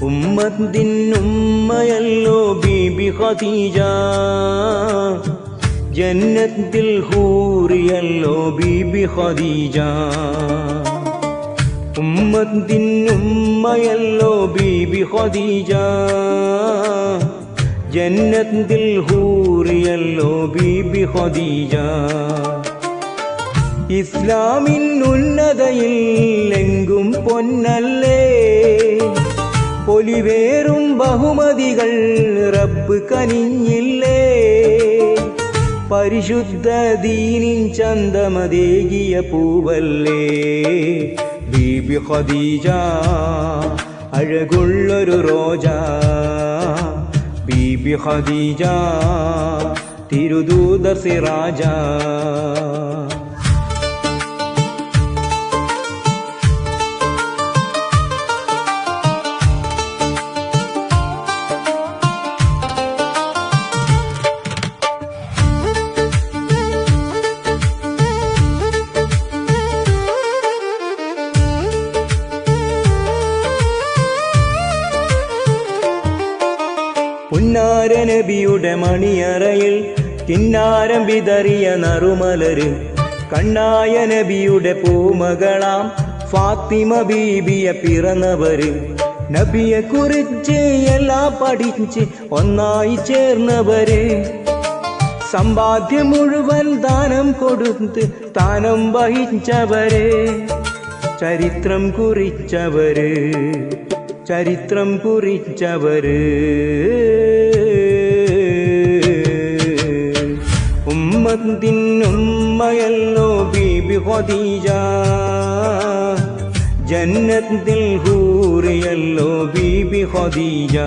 ഉമ്മത്തിൻ ഉമ്മയല്ലോ ബീബി ഖദീജ, ജന്നത്തിൽ ഹൂറിയല്ലോ ബീബി ഖദീജ. ഉമ്മത്തിൻ ഉമ്മയല്ലോ ബീബി ഖദീജ, ജന്നത്തിൽ ഹൂറിയല്ലോ ബീബി ഖദീജ. ഇസ്ലാമിൻ ഉന്നതയിൽ എങ്കും പൊന്നല്ലേ, പൊലിവേറും ബഹുമതികൾ റബ്ബ് കനിഞ്ഞില്ലേ. പരിശുദ്ധ ദീനിൻ ചന്തമതേകിയ പൂവല്ലേ ബീബി ഖദീജ, അഴകുള്ളൊരു റോജ ബീബി ഖദീജ, തിരുദൂതർ സിറാജ. പുന്നാര നബിയുടെ മണിയറയിൽ കിന്നാരം വിതറിയ നറുമലര്, കണ്ണായ നബിയുടെ പൂമകളാം ഫാത്തിമ ബീബിയെ പിറന്നവര്. നബിയെ കുറിച്ച് എല്ലാം പഠിച്ച് ഒന്നായി ചേർന്നവര്, സമ്പാദ്യം മുഴുവൻ ദാനം കൊടുത്ത് സ്ഥാനം വഹിച്ചവര്, ചരിത്രം കുറിച്ചവര്, ചരിത്രം കുറിച്ചവര്. ഉമ്മത്തിൻ ഉമ്മയല്ലോ ബീബി ഖദീജ, ജന്നത്തിൽ ഹൂറിയല്ലോ ബീബി ഖദീജ.